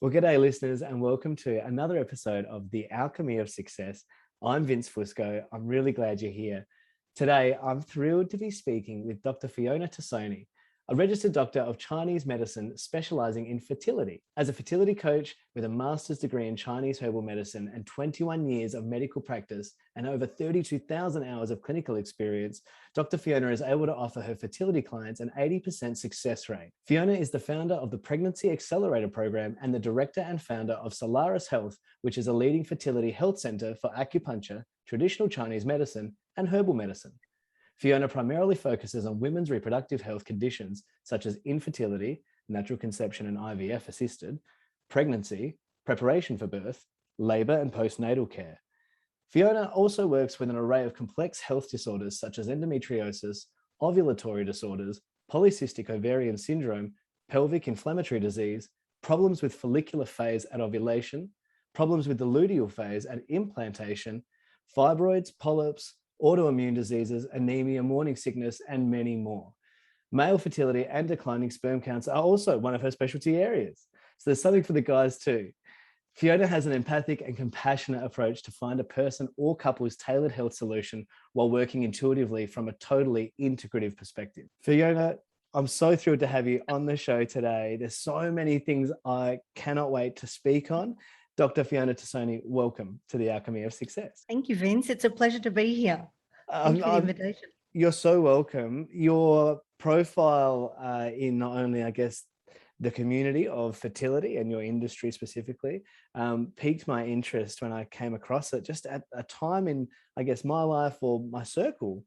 Well, g'day listeners, and welcome to another episode of The Alchemy of Success. I'm Vince Fusco. I'm really glad you're here. Today, I'm thrilled to be speaking with Dr. Fiona Tassoni, a registered doctor of Chinese medicine specializing in fertility. As a fertility coach with a master's degree in Chinese herbal medicine and 21 years of medical practice and over 32,000 hours of clinical experience, Dr. Fiona is able to offer her fertility clients an 80% success rate. Fiona is the founder of the Pregnancy Accelerator Program and the director and founder of Solaris Health, which is a leading fertility health center for acupuncture, traditional Chinese medicine, and herbal medicine. Fiona primarily focuses on women's reproductive health conditions such as infertility, natural conception and IVF assisted, pregnancy, preparation for birth, labor and postnatal care. Fiona also works with an array of complex health disorders such as endometriosis, ovulatory disorders, polycystic ovarian syndrome, pelvic inflammatory disease, problems with follicular phase at ovulation, problems with the luteal phase at implantation, fibroids, polyps, autoimmune diseases, anemia, morning sickness, and many more. Male fertility and declining sperm counts are also one of her specialty areas. So there's something for the guys too. Fiona has an empathic and compassionate approach to find a person or couple's tailored health solution while working intuitively from a totally integrative perspective. Fiona, I'm so thrilled to have you on the show today. There's so many things I cannot wait to speak on. Dr. Fiona Tassoni, welcome to the Alchemy of Success. Thank you, Vince. It's a pleasure to be here. Thank you for the invitation. You're so welcome. Your profile in not only, I guess, the community of fertility and your industry specifically piqued my interest when I came across it just at a time in, I guess, my life or my circle,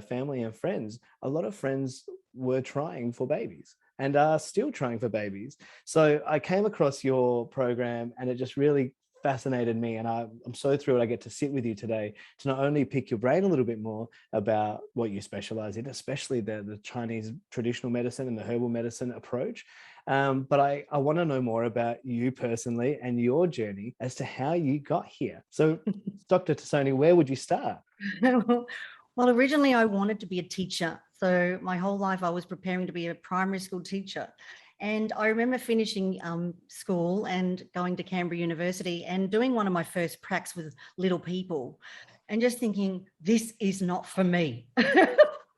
family and friends. A lot of friends were trying for babies and are still trying for babies. So I came across your program and it just really fascinated me. And I'm so thrilled I get to sit with you today to not only pick your brain a little bit more about what you specialize in, especially the Chinese traditional medicine and the herbal medicine approach. But I want to know more about you personally and your journey as to how you got here. So Dr. Tassoni, where would you start? Well, originally I wanted to be a teacher. So my whole life I was preparing to be a primary school teacher. And I remember finishing school and going to Canberra University and doing one of my first pracs with little people and just thinking, this is not for me.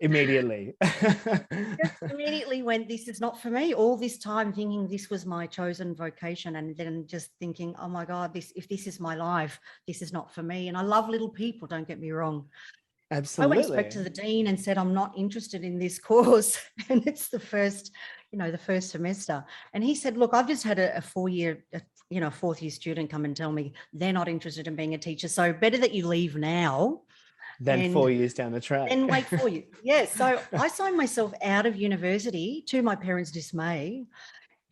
Immediately. Just immediately went, this is not for me. All this time thinking this was my chosen vocation and then just thinking, oh my God, if this is my life, this is not for me. And I love little people, don't get me wrong. Absolutely. I went and spoke to the dean and said, I'm not interested in this course. And it's the first semester. And he said, look, I've just had a fourth year student come and tell me they're not interested in being a teacher. So better that you leave now. Then 4 years down the track. And wait for you. Yes. So I signed myself out of university to my parents' dismay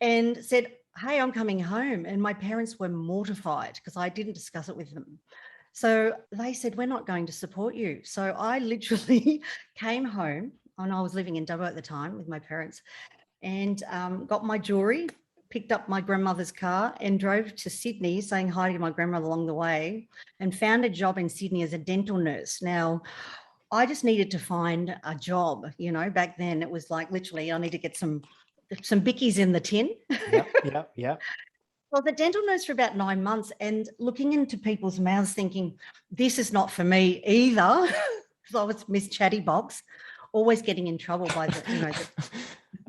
and said, hey, I'm coming home. And my parents were mortified because I didn't discuss it with them. So they said, we're not going to support you. So I literally came home, and I was living in Dubbo at the time with my parents, and got my jewelry, picked up my grandmother's car and drove to Sydney saying hi to my grandmother along the way, and found a job in Sydney as a dental nurse. Now, I just needed to find a job, back then it was like literally I need to get some bickies in the tin. Yep. Well, the dental nurse for about 9 months and looking into people's mouths thinking, this is not for me either. Because I was Miss Chattybox, always getting in trouble by the, I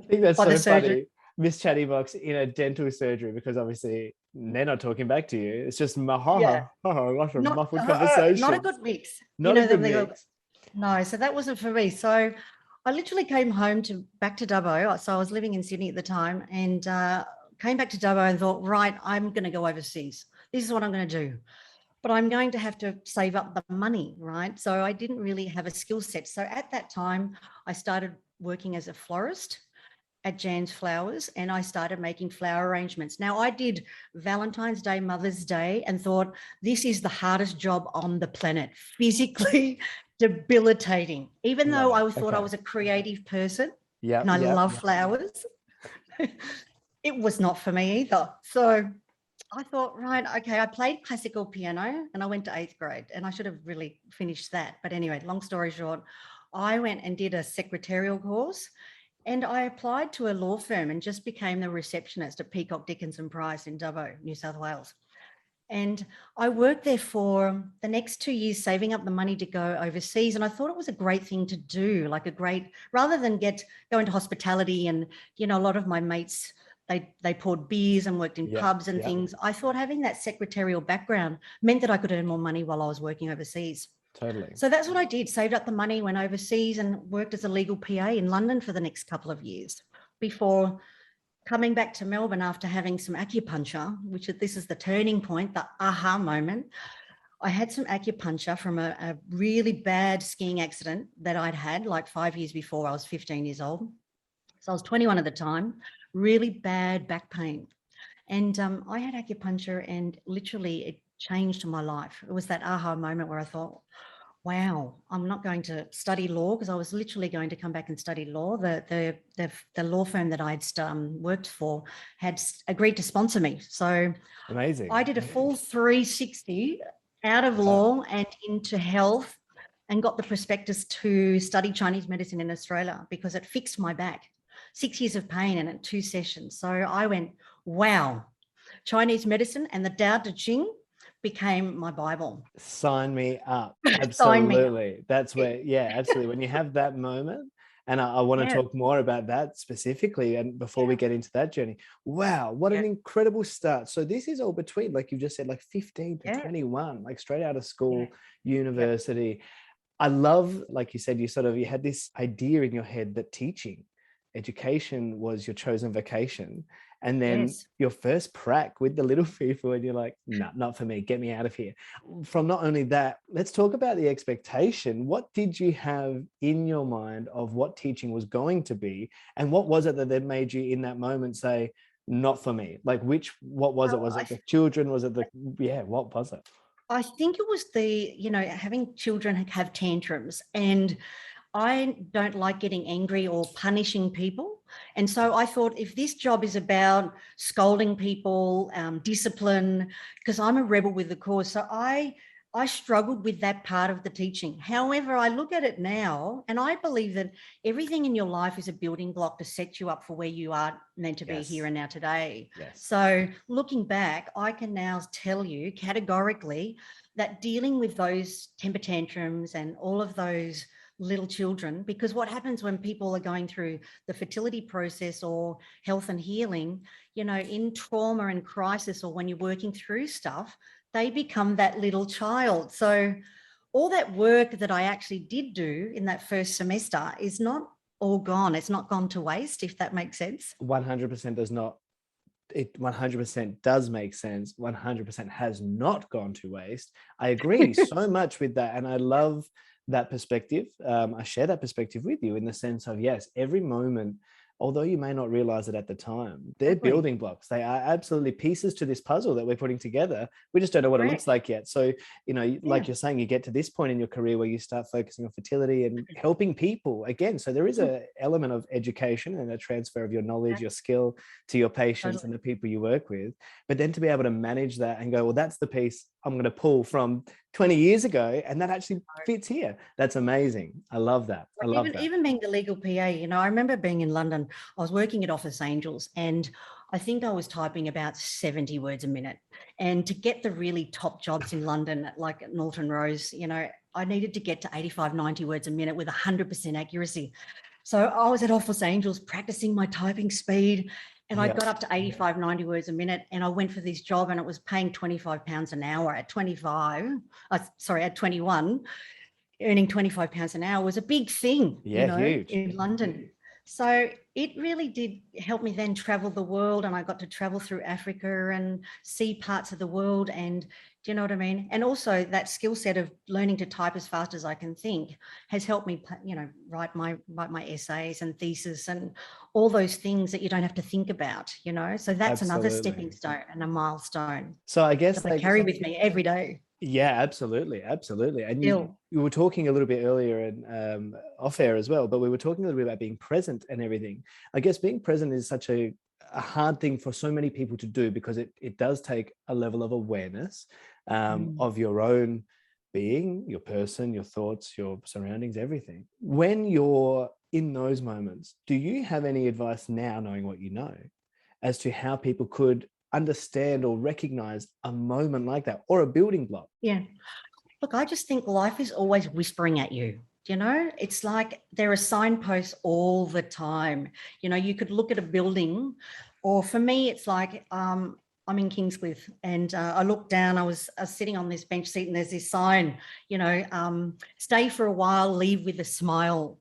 think that's so funny. Miss Chattybox in a dental surgery, because obviously they're not talking back to you. It's just lots of muffled conversation. Not a good mix. Not a good mix. No, so that wasn't for me. So I literally came home back to Dubbo. So I was living in Sydney at the time and came back to Dubbo and thought, right, I'm going to go overseas. This is what I'm going to do. But I'm going to have to save up the money, right? So I didn't really have a skill set. So at that time, I started working as a florist at Jan's Flowers, and I started making flower arrangements. Now, I did Valentine's Day, Mother's Day, and thought, this is the hardest job on the planet, physically debilitating, even though I thought I was a creative person and I love flowers. It was not for me either. So I thought, right, okay, I played classical piano and I went to 8th grade and I should have really finished that. But anyway, long story short, I went and did a secretarial course And I applied to a law firm and just became the receptionist at Peacock Dickinson Price in Dubbo, New South Wales. And I worked there for the next 2 years, saving up the money to go overseas. And I thought it was a great thing to do, like a great, rather than go into hospitality. And, you know, a lot of my mates, they poured beers and worked in pubs and things. I thought having that secretarial background meant that I could earn more money while I was working overseas. Totally. So that's what I did, saved up the money, went overseas and worked as a legal PA in London for the next couple of years before coming back to Melbourne after having some acupuncture, this is the turning point, the aha moment. I had some acupuncture from a really bad skiing accident that I'd had like 5 years before. I was 15 years old. So I was 21 at the time, really bad back pain. And I had acupuncture and literally it changed my life. It was that aha moment where I thought, wow, I'm not going to study law, because I was literally going to come back and study law. The law firm that I'd worked for had agreed to sponsor me. So amazing. I did a full 360 out of law and into health, and got the prospectus to study Chinese medicine in Australia because it fixed my back. 6 years of pain and 2 sessions. So I went, wow, Chinese medicine and the Tao Te Ching became my Bible. Sign me up. Absolutely. Sign me up. That's where, absolutely. When you have that moment, and I want to talk more about that specifically, and before we get into that journey, wow, what an incredible start. So this is all between, like you just said, like 15 to 21, like straight out of school, university. I love, like you said, you had this idea in your head that teaching, education was your chosen vocation. And then your first prac with the little people, and you're like, no, not for me, get me out of here. From not only that, let's talk about the expectation. What did you have in your mind of what teaching was going to be? And what was it that then made you in that moment say, not for me? Like what was it? Was it the children? Was it what was it? I think it was having children have tantrums, and I don't like getting angry or punishing people. And so I thought, if this job is about scolding people, discipline, because I'm a rebel with the cause. So I struggled with that part of the teaching. However, I look at it now and I believe that everything in your life is a building block to set you up for where you are meant to be here and now today. So looking back, I can now tell you categorically that dealing with those temper tantrums and all of those little children, because what happens when people are going through the fertility process or health and healing, in trauma and crisis, or when you're working through stuff, they become that little child. So all that work that I actually did do in that first semester is not all gone. It's not gone to waste, if that makes sense. 100% does not. It 100% does make sense. 100% has not gone to waste. I agree so much with that. And I love that perspective. I share that perspective with you in the sense of, yes, every moment, although you may not realize it at the time, they're building blocks. They are absolutely pieces to this puzzle that we're putting together. We just don't know what it looks like yet. So, like you're saying, you get to this point in your career where you start focusing on fertility and helping people again. So there is an element of education and a transfer of your knowledge, your skill to your patients and the people you work with. But then to be able to manage that and go, well, that's the piece I'm going to pull from 20 years ago, and that actually fits here. That's amazing. I love that. Even being the legal PA, I remember being in London. I was working at Office Angels, and I think I was typing about 70 words a minute. And to get the really top jobs in London, like at Norton Rose, I needed to get to 85, 90 words a minute with 100% accuracy. So I was at Office Angels practicing my typing speed, and I got up to 85, 90 words a minute, and I went for this job, and it was paying £25 an hour at 21, earning £25 an hour was a big thing, huge. In London. So it really did help me then travel the world, and I got to travel through Africa and see parts of the world. And do you know what I mean? And also that skill set of learning to type as fast as I can think has helped me, write my essays and thesis and all those things that you don't have to think about, So that's another stepping stone and a milestone. So I guess that I carry with me every day. Yeah, absolutely. And you were talking a little bit earlier and off air as well, but we were talking a little bit about being present and everything. I guess being present is such a hard thing for so many people to do, because it does take a level of awareness of your own being, your person, your thoughts, your surroundings, everything. When you're in those moments, do you have any advice now, knowing what you know, as to how people could understand or recognize a moment like that, or a building block? Yeah. Look, I just think life is always whispering at you. It's like there are signposts all the time. You could look at a building, or for me, it's like I'm in Kingscliff, and I looked down. I was sitting on this bench seat, and there's this sign, stay for a while, leave with a smile.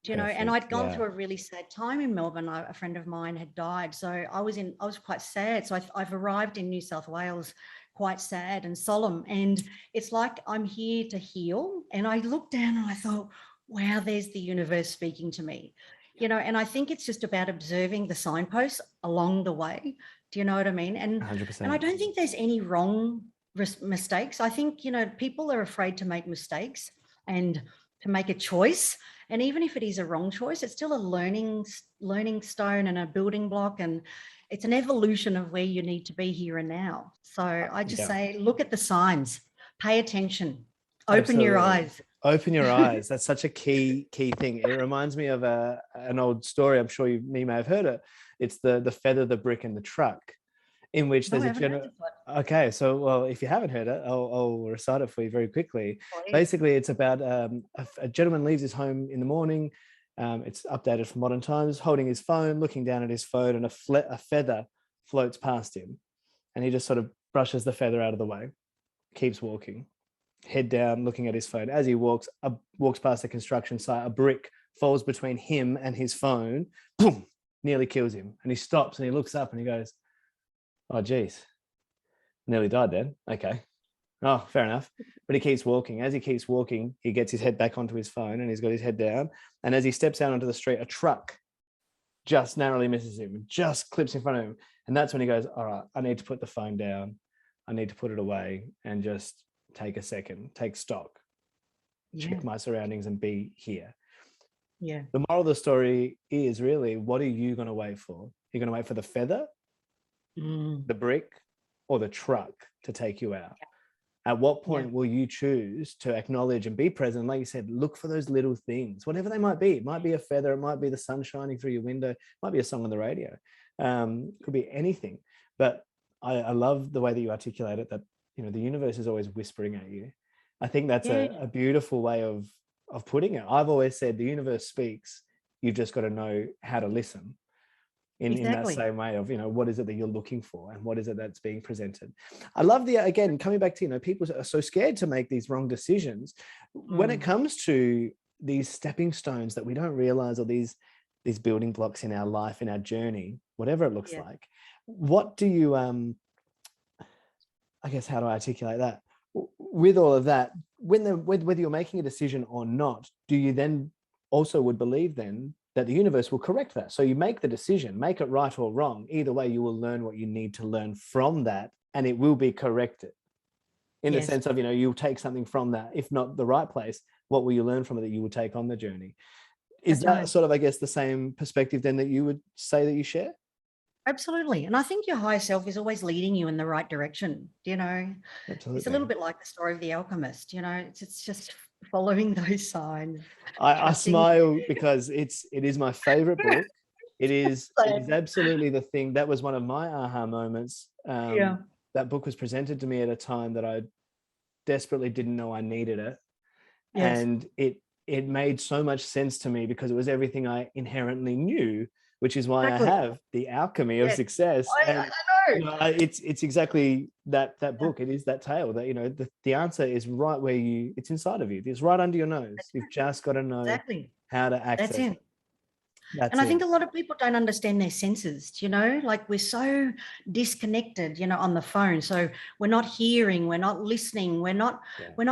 And I'd gone through a really sad time in Melbourne. A friend of mine had died, so I was quite sad. So I've arrived in New South Wales quite sad and solemn, and it's like I'm here to heal. And I looked down and I thought, wow, there's the universe speaking to me. And I think it's just about observing the signposts along the way. Do you know what I mean? And 100%. and I don't think there's any wrong mistakes. I think people are afraid to make mistakes and to make a choice. And even if it is a wrong choice, it's still a learning stone and a building block, and it's an evolution of where you need to be here and now. So I just say, look at the signs, pay attention, open your eyes. Open your eyes. That's such a key thing. It reminds me of an old story. I'm sure you may have heard it. It's the feather, the brick, and the truck, in which there's a general. Okay, so well, if you haven't heard it, I'll recite it for you very quickly. Please. Basically, it's about a gentleman leaves his home in the morning. It's updated for modern times, holding his phone, looking down at his phone, and a feather floats past him, and he just sort of brushes the feather out of the way, keeps walking, head down, looking at his phone. As he walks past the construction site, a brick falls between him and his phone, boom, nearly kills him, and he stops and he looks up and he goes, "Oh, geez, nearly died then. Okay. Oh, fair enough." But he keeps walking. As he keeps walking, he gets his head back onto his phone and he's got his head down. And as he steps out onto the street, a truck just narrowly misses him, just clips in front of him. And that's when he goes, all right, I need to put the phone down. I need to put it away and just take a second, take stock, check my surroundings and be here. Yeah. The moral of the story is really, what are you going to wait for? You're going to wait for the feather, the brick, or the truck to take you out? At what point will you choose to acknowledge and be present? Like you said, look for those little things, whatever they might be. It might be a feather, it might be the sun shining through your window, it might be a song on the radio, could be anything. But I love the way that you articulate it, that the universe is always whispering at you. I think that's a beautiful way of putting it. I've always said the universe speaks, you've just got to know how to listen. In that same way of, what is it that you're looking for and what is it that's being presented. I love again, coming back to, people are so scared to make these wrong decisions. When it comes to these stepping stones that we don't realize, or these building blocks in our life, in our journey, whatever it looks like, what do you, I guess, how do I articulate that? With all of that, whether you're making a decision or not, do you then also would believe then that the universe will correct that? So you make the decision, make it right or wrong. Either way, you will learn what you need to learn from that, and it will be corrected. In the sense of, you'll take something from that. If not the right place, what will you learn from it that you will take on the journey? Is that sort of, I guess, the same perspective then that you would say that you share? Absolutely. And I think your higher self is always leading you in the right direction. Absolutely. It's a little bit like the story of the alchemist, it's just following those signs. I smile because it is my favorite book. It is absolutely the thing. That was one of my aha moments. That book was presented to me at a time that I desperately didn't know I needed it. And it made so much sense to me because it was everything I inherently knew, which is why I have the Alchemy of Success. I know. It's exactly that book. It is that tale that, the answer is right where it's inside of you. It's right under your nose. You've just got to know how to access it. And I think a lot of people don't understand their senses, like we're so disconnected, on the phone. So we're not hearing, we're not listening, we're not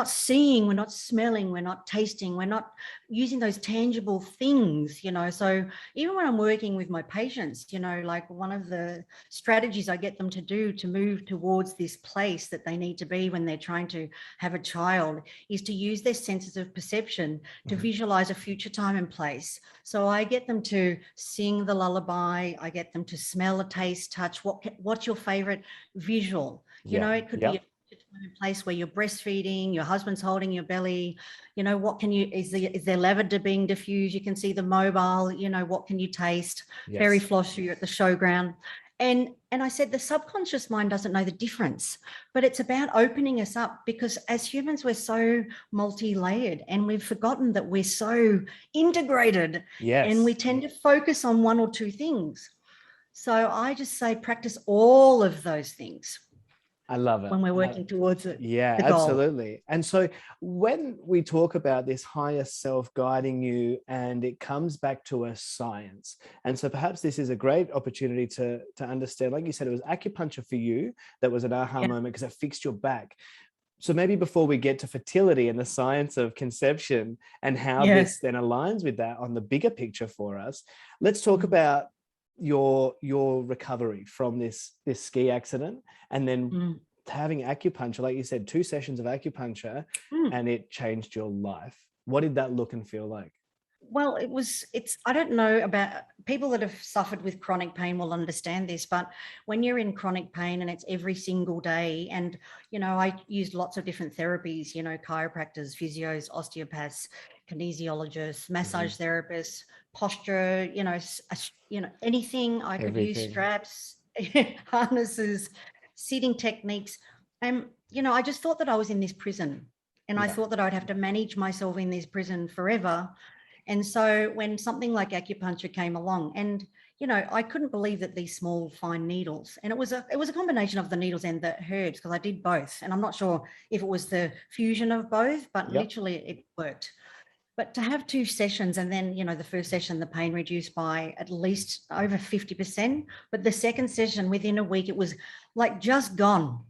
seeing, we're not smelling, we're not tasting, we're not using those tangible things, So even when I'm working with my patients, like one of the strategies I get them to do to move towards this place that they need to be when they're trying to have a child is to use their senses of perception to visualize a future time and place. So I get them to sing the lullaby. I get them to smell, taste, touch. What's your favorite visual? It could be a in a place where you're breastfeeding, your husband's holding your belly, what can you, is there lavender being diffused? You can see the mobile, what can you taste? Fairy Yes. floss, you're at the showground. And I said, the subconscious mind doesn't know the difference, but it's about opening us up, because as humans, we're so multi-layered and we've forgotten that we're so integrated, and we Yes. tend to focus on one or two things. So I just say practice all of those things I love it. when we're working towards it, Yeah, the goal. absolutely. And so when we talk about this higher self guiding you, and it comes back to a science, and so perhaps this is a great opportunity to understand, like you said, it was acupuncture for you that was an aha Yeah. moment because it fixed your back. So maybe before we get to fertility and the science of conception and how Yes. this then aligns with that on the bigger picture for us, let's talk about your recovery from this ski accident, and then having acupuncture, like you said, 2 sessions of acupuncture, and it changed your life. What did that look and feel like? Well, I don't know about people that have suffered with chronic pain will understand this, but when you're in chronic pain and it's every single day, and, I used lots of different therapies, chiropractors, physios, osteopaths, kinesiologists, massage therapists, posture, anything I could use, Everything. straps, harnesses, sitting techniques. And, I just thought that I was in this prison, and I thought that I'd have to manage myself in this prison forever. And so when something like acupuncture came along, and I couldn't believe that these small fine needles, and it was a combination of the needles and the herbs, because I did both, and I'm not sure if it was the fusion of both, but literally it worked. But to have 2 sessions, and then the first session the pain reduced by at least over 50%, but the second session within a week it was like just gone.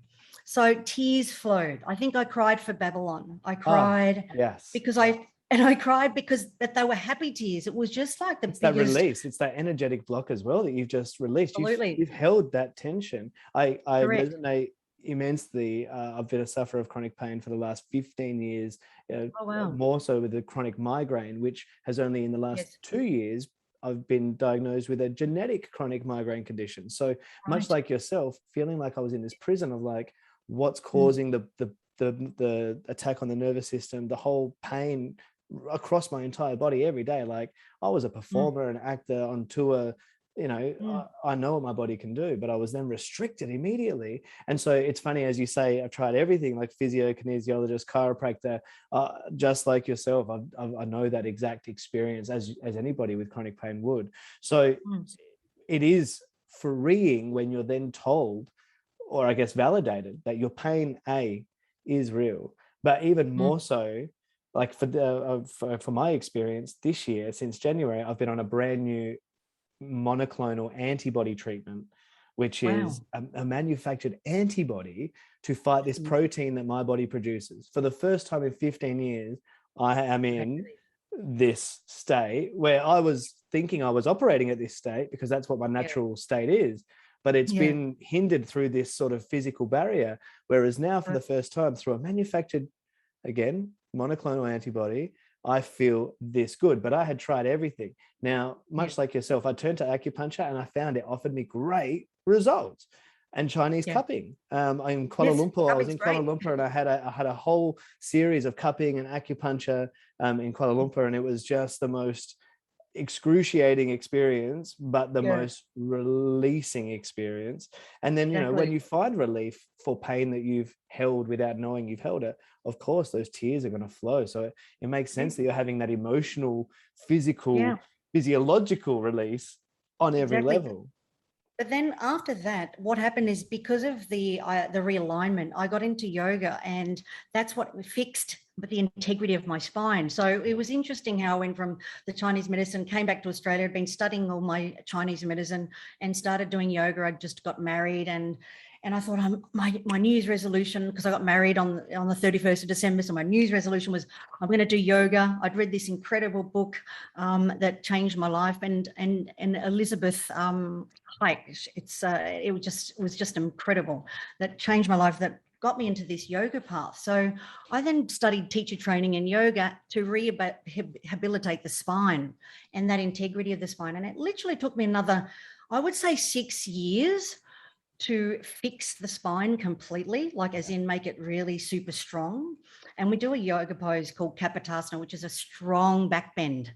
So tears flowed. I think I cried for Babylon. I cried because I cried because that they were happy tears. It was just like the it's biggest. that release. It's that energetic block as well that you've just released. Absolutely. You've held that tension. I Correct. resonate immensely. I've been a sufferer of chronic pain for the last 15 years, Oh, wow. more so with the chronic migraine, which has only in the last 2 years, I've been diagnosed with a genetic chronic migraine condition. So much like yourself, feeling like I was in this prison of like, what's causing the attack on the nervous system, the whole pain across my entire body every day. Like I was a performer, an actor on tour, I know what my body can do, but I was then restricted immediately. And so it's funny, as you say, I've tried everything like physio, kinesiologist, chiropractor, just like yourself. I know that exact experience as anybody with chronic pain would. So it is freeing when you're then told, or I guess validated, that your pain is real, but even more so, like for my experience this year, since January, I've been on a brand new monoclonal antibody treatment, which is a manufactured antibody to fight this protein that my body produces. For the first time in 15 years, I am in this state where I was thinking I was operating at this state because that's what my natural state is. But it's been hindered through this sort of physical barrier. Whereas now, for the first time, through a manufactured, again, monoclonal antibody, I feel this good. But I had tried everything. Now, much like yourself, I turned to acupuncture and I found it offered me great results. And Chinese cupping. In Kuala Lumpur, I was in Kuala Lumpur, and I had a whole series of cupping and acupuncture in Kuala Lumpur, and it was just the most excruciating experience, but the most releasing experience. And then when you find relief for pain that you've held without knowing you've held it, of course those tears are going to flow. So it makes sense that you're having that emotional, physical, physiological release on every level. But then after that, what happened is, because of the realignment, I got into yoga, and that's what fixed the integrity of my spine. So it was interesting how I went from the Chinese medicine, came back to Australia, had been studying all my Chinese medicine and started doing yoga. I just got married, and I thought my New Year's resolution, because I got married on the 31st of December, so my New Year's resolution was I'm going to do yoga. I'd read this incredible book that changed my life, and Elizabeth Hike. It was just incredible. That changed my life. That got me into this yoga path. So I then studied teacher training in yoga to rehabilitate the spine and that integrity of the spine. And it literally took me another, I would say, 6 years to fix the spine completely, like as in make it really super strong. And we do a yoga pose called Kapotasana, which is a strong back bend.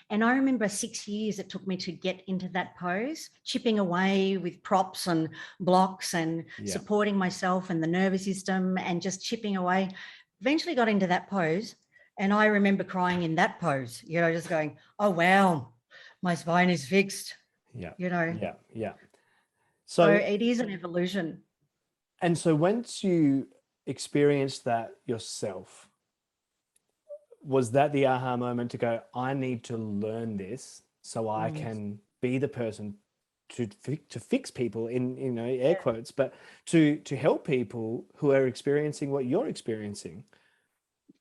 And I remember 6 years it took me to get into that pose, chipping away with props and blocks and supporting myself and the nervous system and just chipping away. Eventually got into that pose. And I remember crying in that pose, just going, oh, wow, my spine is fixed. Yeah. Yeah. So it is an evolution. And so once you experienced that yourself, was that the aha moment to go, I need to learn this so I can be the person to fix people in air quotes, but to help people who are experiencing what you're experiencing?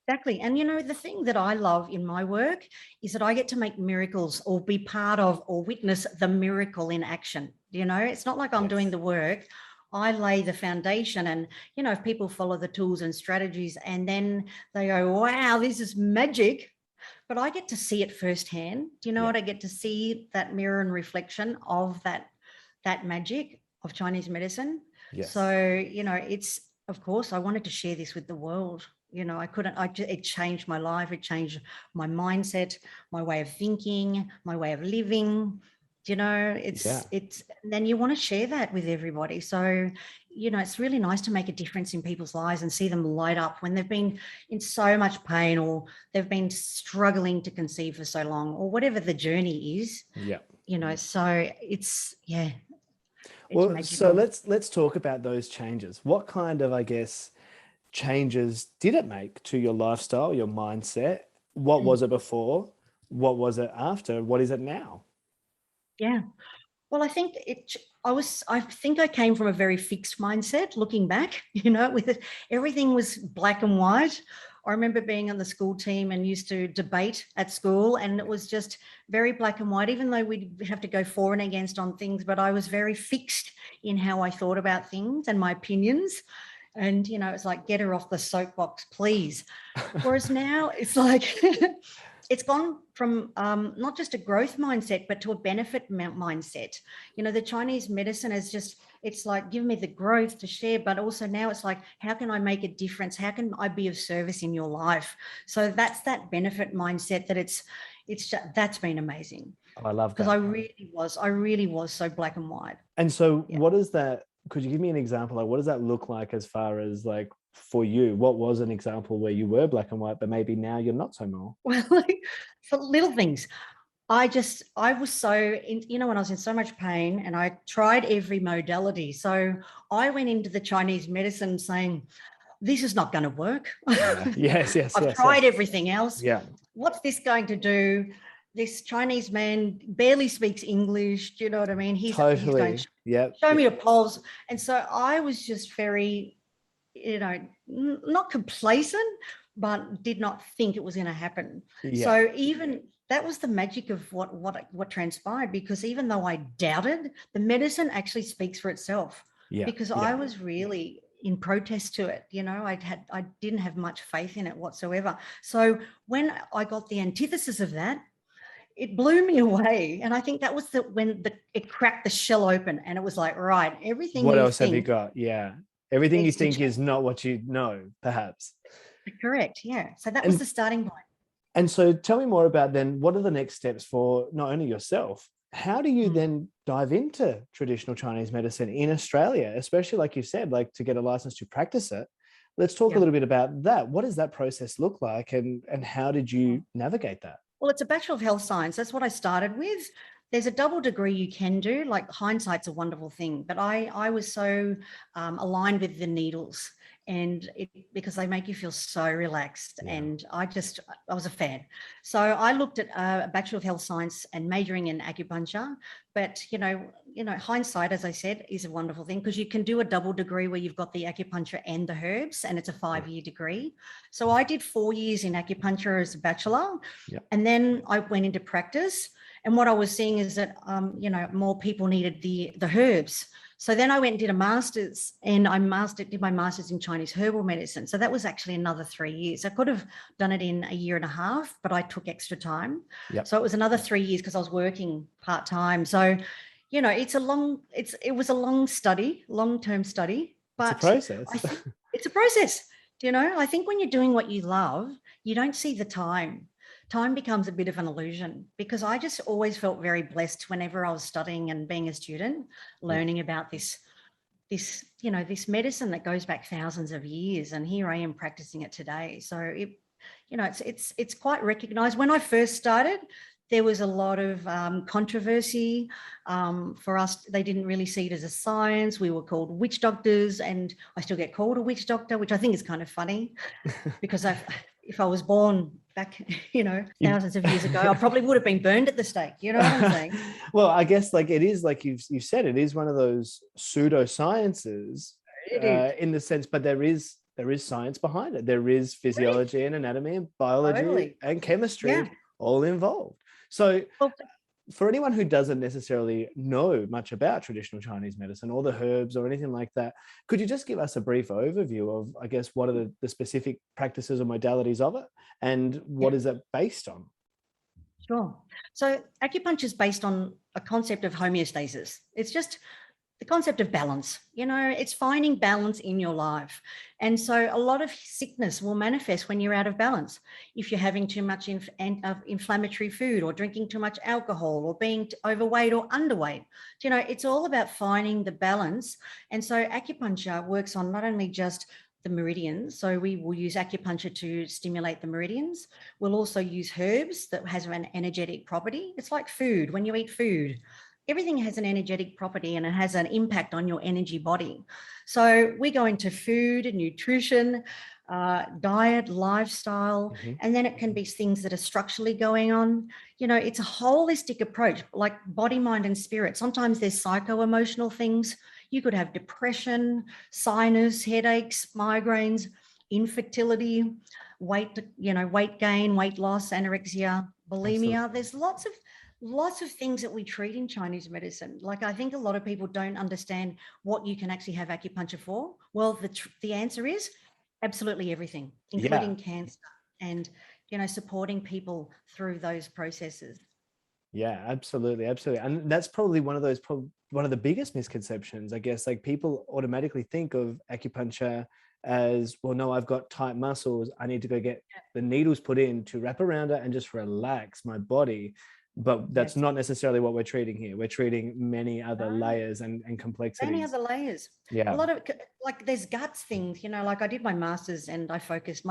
Exactly. And, the thing that I love in my work is that I get to make miracles or be part of or witness the miracle in action. It's not like I'm doing the work. I lay the foundation and, if people follow the tools and strategies and then they go, wow, this is magic, but I get to see it firsthand. Do you know what? I get to see that mirror and reflection of that magic of Chinese medicine. Yes. So, it's, of course, I wanted to share this with the world. It changed my life. It changed my mindset, my way of thinking, my way of living. It's then you want to share that with everybody. So, it's really nice to make a difference in people's lives and see them light up when they've been in so much pain or they've been struggling to conceive for so long or whatever the journey is. Yeah. So it's, Well, magical. so let's talk about those changes. What kind of, I guess, changes did it make to your lifestyle, your mindset? What was it before? What was it after? What is it now? Yeah. Well, I think I think I came from a very fixed mindset looking back, with it, everything was black and white. I remember being on the school team and used to debate at school, and it was just very black and white, even though we'd have to go for and against on things, but I was very fixed in how I thought about things and my opinions. And, it's like, get her off the soapbox, please. Whereas now it's like, it's gone from not just a growth mindset, but to a benefit mindset. The Chinese medicine is just, it's like, give me the growth to share, but also now it's like, how can I make a difference? How can I be of service in your life? So that's that benefit mindset that's been amazing. I love that. Because I really was so black and white. And so what is that? Could you give me an example? Like, what does that look like as far as like for you? What was an example where you were black and white, but maybe now you're not so more? Well, for little things, I was so, when I was in so much pain and I tried every modality. So I went into the Chinese medicine saying, this is not going to work. Yes. I've tried everything else. Yeah. What's this going to do? This Chinese man barely speaks English. Do you know what I mean? He's going to show me a pulse. And so I was just very, not complacent, but did not think it was going to happen. Yeah. So even that was the magic of what transpired, because even though I doubted, the medicine actually speaks for itself. Yeah. Because I was really in protest to it. I didn't have much faith in it whatsoever. So when I got the antithesis of that, it blew me away. And I think that was when it cracked the shell open, and it was like, right, everything. What else have you got? Yeah. Everything you think is not what you know, perhaps. Correct. Yeah. So that was the starting point. And so tell me more about then, what are the next steps for not only yourself? How do you then dive into traditional Chinese medicine in Australia, especially like you said, like to get a license to practice it? Let's talk a little bit about that. What does that process look like, and how did you navigate that? Well, it's a Bachelor of Health Science. That's what I started with. There's a double degree you can do. Like, hindsight's a wonderful thing, but I was so aligned with the needles, and because they make you feel so relaxed. Yeah. And I was a fan. So I looked at a Bachelor of Health Science and majoring in acupuncture. But hindsight, as I said, is a wonderful thing, because you can do a double degree where you've got the acupuncture and the herbs, and it's a 5-year degree. So I did 4 years in acupuncture as a bachelor, and then I went into practice. And what I was seeing is that more people needed the herbs. So then I went and did a master's, and did my master's in Chinese herbal medicine. So that was actually another 3 years. I could have done it in a year and a half, but I took extra time. Yep. So it was another 3 years because I was working part-time. So, it was a long-term study, It's a but process. I think it's a process. I think when you're doing what you love, you don't see the time. Time becomes a bit of an illusion, because I just always felt very blessed whenever I was studying and being a student, learning about this medicine that goes back thousands of years, and here I am practicing it today. So it's quite recognized. When I first started, there was a lot of controversy for us. They didn't really see it as a science. We were called witch doctors, and I still get called a witch doctor, which I think is kind of funny, because if I was born back, thousands of years ago, I probably would have been burned at the stake. You know what I'm saying? Well, I guess like it is, like you've said, it is one of those pseudosciences in the sense, but there is science behind it. There is physiology and anatomy and biology and chemistry all involved. So for anyone who doesn't necessarily know much about traditional Chinese medicine or the herbs or anything like that, could you just give us a brief overview of, I guess, what are the specific practices or modalities of it, and what is it based on? Sure. So acupuncture is based on a concept of homeostasis. It's just the concept of balance. It's finding balance in your life. And so a lot of sickness will manifest when you're out of balance. If you're having too much inflammatory food, or drinking too much alcohol, or being overweight or underweight, it's all about finding the balance. And so acupuncture works on not only just the meridians. So we will use acupuncture to stimulate the meridians. We'll also use herbs that has an energetic property. It's like food. When you eat food, everything has an energetic property, and it has an impact on your energy body. So we go into food, nutrition, diet, lifestyle, and then it can be things that are structurally going on. It's a holistic approach, like body, mind, and spirit. Sometimes there's psycho-emotional things. You could have depression, sinus, headaches, migraines, infertility, weight gain, weight loss, anorexia, bulimia. Absolutely. There's lots of things that we treat in Chinese medicine. Like, I think a lot of people don't understand what you can actually have acupuncture for. Well, the answer is absolutely everything, including cancer, and supporting people through those processes. Yeah, absolutely. And that's probably one of the biggest misconceptions, I guess. Like, people automatically think of acupuncture as, well, no, I've got tight muscles, I need to go get the needles put in to wrap around it and just relax my body. But that's not necessarily what we're treating here. We're treating many other layers and complexities. Many other layers. Yeah. A lot of, like, there's guts things, like I did my master's and my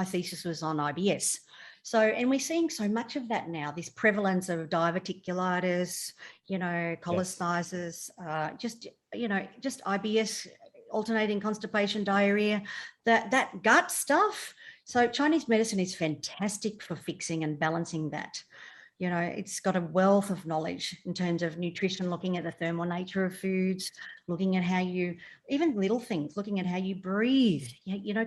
thesis was on IBS. So, and we're seeing so much of that now, this prevalence of diverticulitis, cholestasis, just IBS, alternating constipation, diarrhea, that gut stuff. So Chinese medicine is fantastic for fixing and balancing that. It's got a wealth of knowledge in terms of nutrition, looking at the thermal nature of foods, looking at how even little things, looking at how you breathe,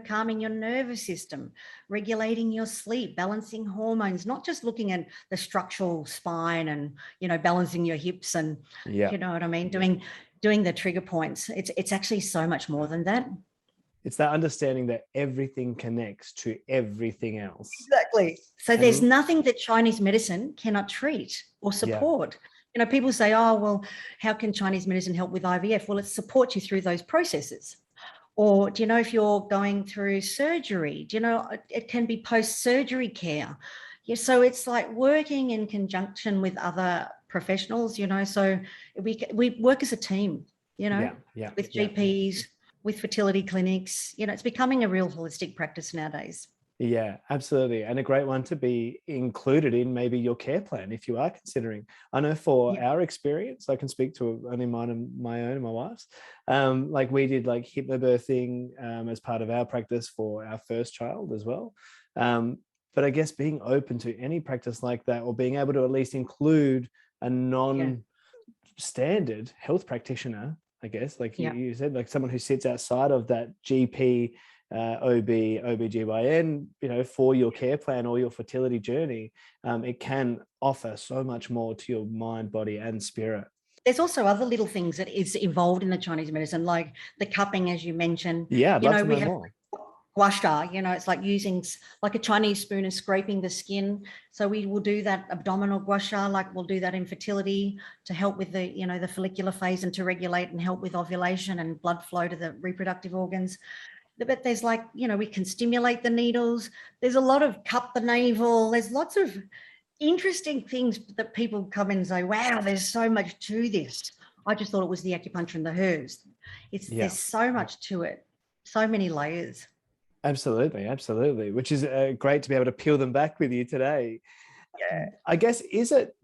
calming your nervous system, regulating your sleep, balancing hormones, not just looking at the structural spine and, balancing your hips and, you know what I mean, doing the trigger points. It's actually so much more than that. It's that understanding that everything connects to everything else. Exactly. So there's nothing that Chinese medicine cannot treat or support. Yeah. People say, oh, well, how can Chinese medicine help with IVF? Well, it supports you through those processes. Or, if you're going through surgery, it can be post-surgery care. Yeah, so it's like working in conjunction with other professionals, so we work as a team, with GPs, with fertility clinics. It's becoming a real holistic practice nowadays. Yeah, absolutely. And a great one to be included in maybe your care plan if you are considering. I know for our experience, I can speak to only mine and my own and my wife's. Like, we did like hypnobirthing as part of our practice for our first child as well. But I guess being open to any practice like that, or being able to at least include a non-standard health practitioner, I guess, like you said, like someone who sits outside of that GP, OB, OBGYN, for your care plan or your fertility journey, it can offer so much more to your mind, body, and spirit. There's also other little things that is involved in the Chinese medicine, like the cupping, as you mentioned. Yeah, I'd love to know more. gua sha, it's like using like a Chinese spoon and scraping the skin. So we will do that abdominal gua sha, like we'll do that in fertility to help with the follicular phase and to regulate and help with ovulation and blood flow to the reproductive organs. But there's we can stimulate the needles. There's a lot of cup the navel. There's lots of interesting things that people come in and say, wow, there's so much to this. I just thought it was the acupuncture and the herbs. There's so much to it, so many layers. Absolutely. Which is great to be able to peel them back with you today. Yeah. I guess, is it,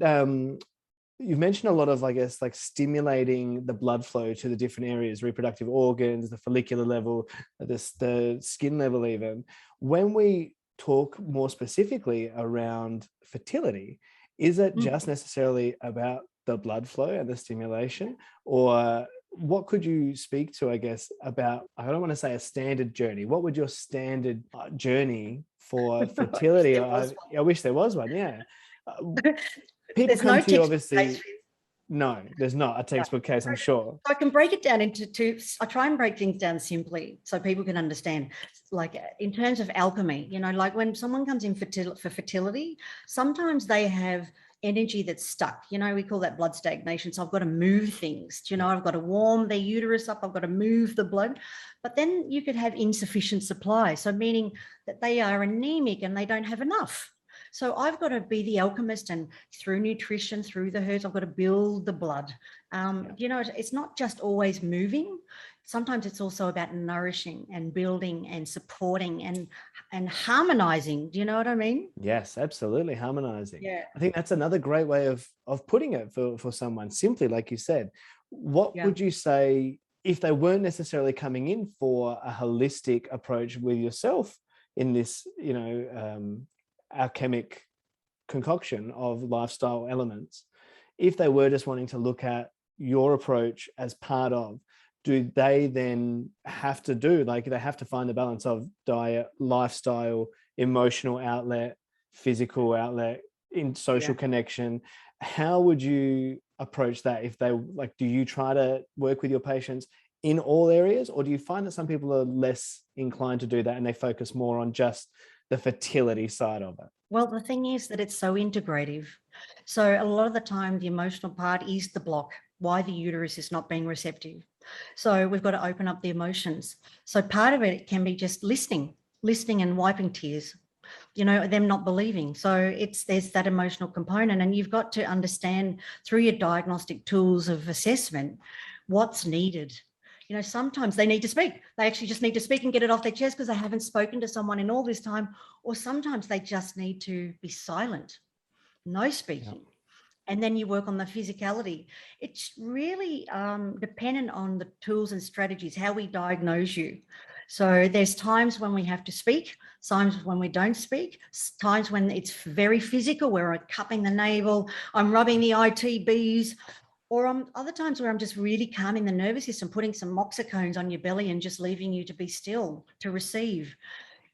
you've mentioned a lot of, I guess, like stimulating the blood flow to the different areas, reproductive organs, the follicular level, the skin level even. When we talk more specifically around fertility, is it just necessarily about the blood flow and the stimulation, or what could you speak to, I guess, about, I don't want to say a standard journey. What would your standard journey for fertility? I wish there was one. Yeah. People There's come no to you, obviously. case. No, there's not a textbook case, I'm sure. I can break it down into two. I try and break things down simply so people can understand. Like in terms of alchemy, like when someone comes in for fertility, sometimes they have energy that's stuck. We call that blood stagnation. So I've got to move things. I've got to warm their uterus up. I've got to move the blood. But then you could have insufficient supply. So meaning that they are anemic and they don't have enough. So I've got to be the alchemist, and through nutrition, through the herbs, I've got to build the blood. It's not just always moving. Sometimes it's also about nourishing and building and supporting and harmonizing. Do you know what I mean? Yes, absolutely. Harmonizing. Yeah. I think that's another great way of putting it for someone. Simply, like you said, what would you say if they weren't necessarily coming in for a holistic approach with yourself in this, alchemic concoction of lifestyle elements? If they were just wanting to look at your approach as part of, do they then have to they have to find the balance of diet, lifestyle, emotional outlet, physical outlet, in social connection? How would you approach that? If they do you try to work with your patients in all areas, or do you find that some people are less inclined to do that and they focus more on just the fertility side of it? Well, the thing is that it's so integrative. So a lot of the time, the emotional part is the block, why the uterus is not being receptive. So we've got to open up the emotions. So part of it can be just listening and wiping tears, them not believing. So there's that emotional component, and you've got to understand through your diagnostic tools of assessment what's needed. Sometimes they need to speak. They actually just need to speak and get it off their chest because they haven't spoken to someone in all this time. Or sometimes they just need to be silent, no speaking. Yeah. And then you work on the physicality. It's really dependent on the tools and strategies, how we diagnose you. So there's times when we have to speak, times when we don't speak, times when it's very physical, where I'm cupping the navel, I'm rubbing the ITBs, or other times where I'm just really calming the nervous system, putting some moxicone on your belly and just leaving you to be still, to receive.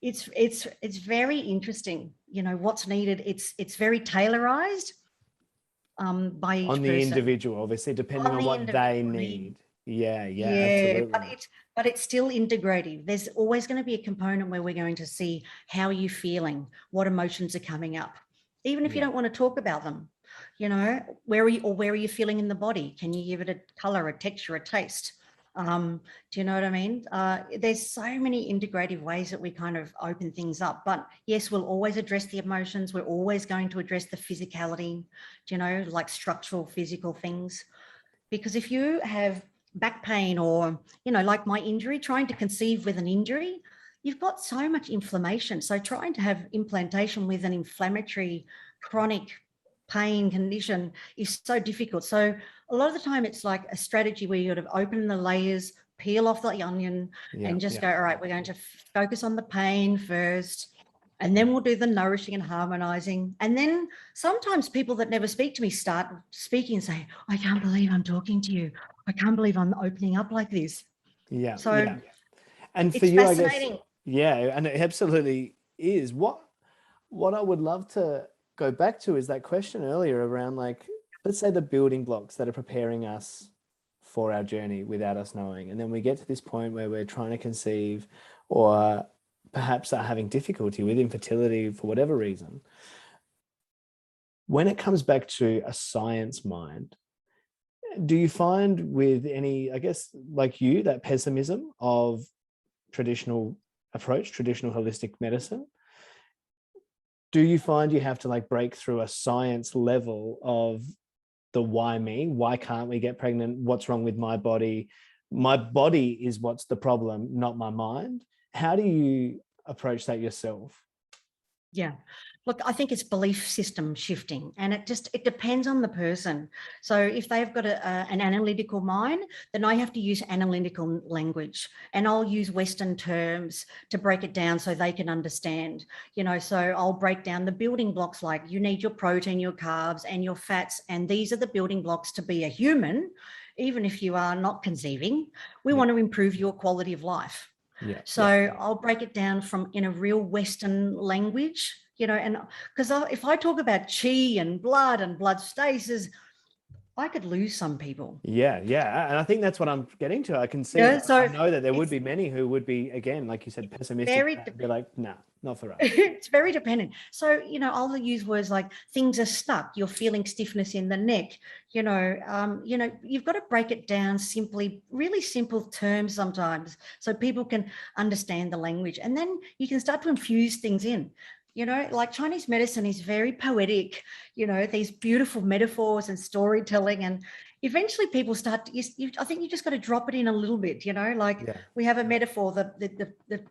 It's very interesting, what's needed. It's very tailorized by each person. On the individual, obviously, depending on what they need. Yeah, absolutely. But it's still integrative. There's always going to be a component where we're going to see how are you feeling, what emotions are coming up, even if you don't want to talk about them. Where are you feeling in the body? Can you give it a color, a texture, a taste? Do you know what I mean? There's so many integrative ways that we kind of open things up. But yes, we'll always address the emotions. We're always going to address the physicality, like structural, physical things. Because if you have back pain or, like my injury, trying to conceive with an injury, you've got so much inflammation. So trying to have implantation with an inflammatory chronic pain condition is so difficult. So a lot of the time it's like a strategy where you sort of open the layers, peel off the onion and just go, all right, we're going to focus on the pain first, and then we'll do the nourishing and harmonizing. And then sometimes people that never speak to me start speaking and say, I can't believe I'm talking to you. I can't believe I'm opening up like this. And for you, I guess, and it absolutely is. What I would love to go back to is that question earlier around, let's say the building blocks that are preparing us for our journey without us knowing. And then we get to this point where we're trying to conceive or perhaps are having difficulty with infertility for whatever reason, when it comes back to a science mind, do you find with any, I guess, like you, that pessimism of traditional approach, traditional holistic medicine, do you find you have to like break through a science level of the why me? Why can't we get pregnant? What's wrong with my body? My body is what's the problem, not my mind. How do you approach that yourself? Yeah. Look, I think it's belief system shifting, and it depends on the person. So if they've got an analytical mind, then I have to use analytical language, and I'll use Western terms to break it down so they can understand, so I'll break down the building blocks, like you need your protein, your carbs and your fats. And these are the building blocks to be a human. Even if you are not conceiving, we want to improve your quality of life. Yeah. So I'll break it down in a real Western language, and because if I talk about chi and blood stasis, I could lose some people. Yeah. And I think that's what I'm getting to. I can see, So I know that there would be many who would be, again, like you said, pessimistic, be like, nah, not for us. It's very dependent. So, I'll use words like things are stuck, you're feeling stiffness in the neck, you've got to break it down simply, really simple terms sometimes, so people can understand the language. And then you can start to infuse things in. Like Chinese medicine is very poetic, these beautiful metaphors and storytelling. And eventually people start, I think you just got to drop it in a little bit, we have a metaphor, the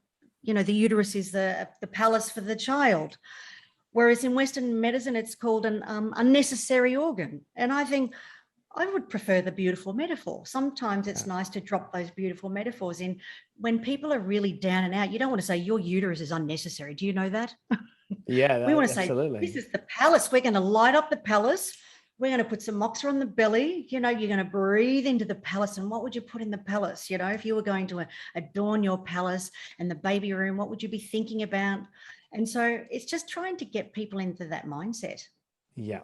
uterus is the palace for the child. Whereas in Western medicine, it's called an unnecessary organ. And I think I would prefer the beautiful metaphor. Sometimes it's nice to drop those beautiful metaphors in when people are really down and out. You don't want to say your uterus is unnecessary. Do you know that? Yeah, we want to absolutely. say, this is the palace. We're going to light up the palace. We're going to put some moxa on the belly. You're going to breathe into the palace. And what would you put in the palace? If you were going to adorn your palace and the baby room, what would you be thinking about? And so it's just trying to get people into that mindset. Yeah.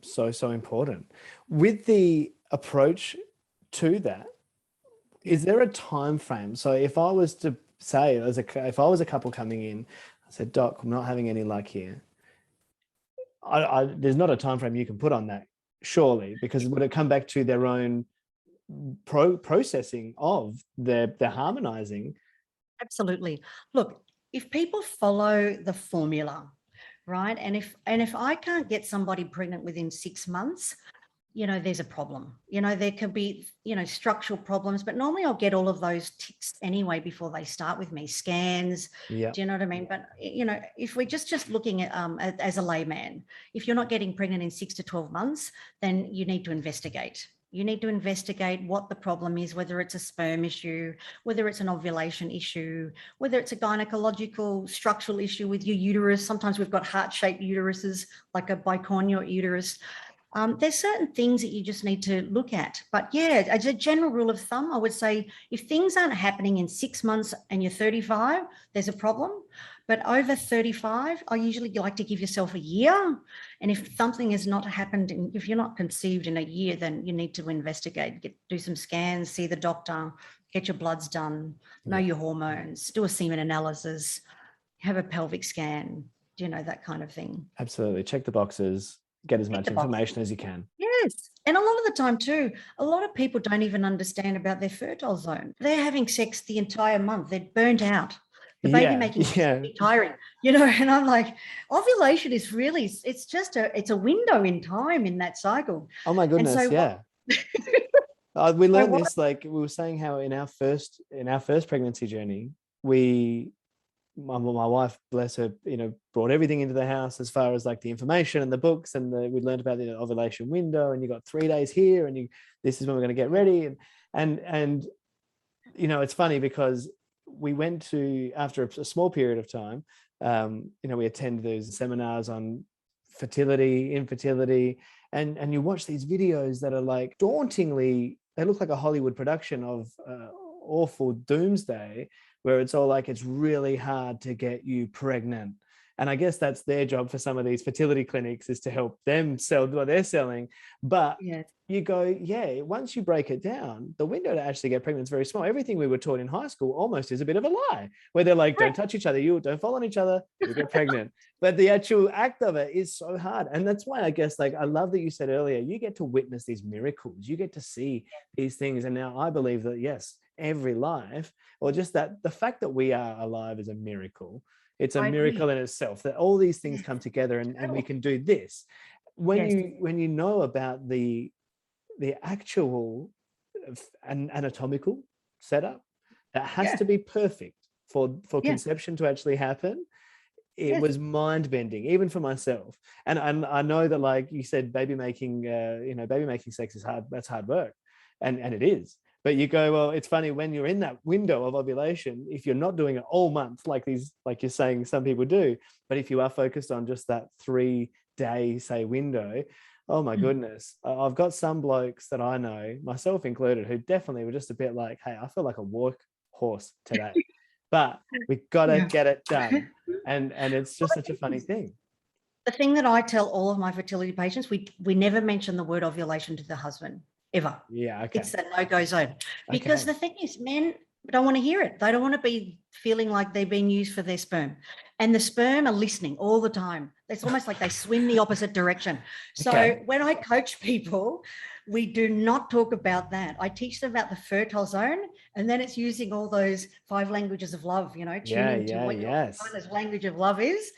So important. With the approach to that, is there a time frame? So if I was to say, if I was a couple coming in, I said, Doc, I'm not having any luck here. There's not a time frame you can put on that, surely, because would it come back to their own processing of their harmonizing? Absolutely. Look, if people follow the formula, right, and if I can't get somebody pregnant within 6 months, there's a problem. There could be, structural problems, but normally I'll get all of those ticks anyway before they start with me. Scans, Yeah. do you know what I mean? But, if we're just looking at, as a layman, if you're not getting pregnant in 6 to 12 months, then you need to investigate. You need to investigate what the problem is, whether it's a sperm issue, whether it's an ovulation issue, whether it's a gynecological structural issue with your uterus. Sometimes we've got heart-shaped uteruses, like a bicornuate uterus. There's certain things that you just need to look at. But yeah, as a general rule of thumb, I would say if things aren't happening in 6 months and you're 35, there's a problem. But over 35, I usually like to give yourself a year. And if something has not happened, if you're not conceived in a year, then you need to investigate, do some scans, see the doctor, get your bloods done, know your hormones, do a semen analysis, have a pelvic scan, that kind of thing. Absolutely. Check the boxes. Get as much information as you can. Yes. And a lot of the time too, a lot of people don't even understand about their fertile zone. They're having sex the entire month. They're burnt out. The baby making is tiring, and I'm like, ovulation is really, it's a window in time in that cycle. Oh my goodness. We learned this, like we were saying, how in our first pregnancy journey, my wife, bless her, brought everything into the house as far as like the information and the books, and we learned about the ovulation window, and you got 3 days here, and this is when we're going to get ready, and it's funny because we went to, after a small period of time, we attend those seminars on fertility, infertility, and you watch these videos that are like dauntingly, they look like a Hollywood production of awful doomsday, where it's all like, it's really hard to get you pregnant. And I guess that's their job for some of these fertility clinics, is to help them sell what they're selling. But you go, yeah, once you break it down, the window to actually get pregnant is very small. Everything we were taught in high school almost is a bit of a lie, where they're like, don't touch each other, you don't fall on each other, you get pregnant. But the actual act of it is so hard. And that's why I guess, like, I love that you said earlier, you get to witness these miracles, you get to see these things. And now I believe that, yes, every life, or just that the fact that we are alive is a miracle. It's a miracle in itself, that all these things come together and we can do this. When you know about the actual anatomical setup that has to be perfect for conception to actually happen, it was mind-bending, even for myself. And I know that, like you said, baby making sex is hard. That's hard work, and it is. But you go, well, it's funny, when you're in that window of ovulation, if you're not doing it all month, like you're saying some people do, but if you are focused on just that 3-day, say, window, oh my goodness. I've got some blokes that I know, myself included, who definitely were just a bit like, hey, I feel like a work horse today, but we've got to get it done. And it's just such a funny thing. The thing that I tell all of my fertility patients, we never mention the word ovulation to the husband, ever. Yeah, okay. It's a no-go zone. Because the thing is, men don't want to hear it. They don't want to be feeling like they're being used for their sperm. And the sperm are listening all the time. It's almost like they swim the opposite direction. So when I coach people, we do not talk about that. I teach them about the fertile zone, and then it's using all those 5 languages of love, tuning to what your partner's language of love is.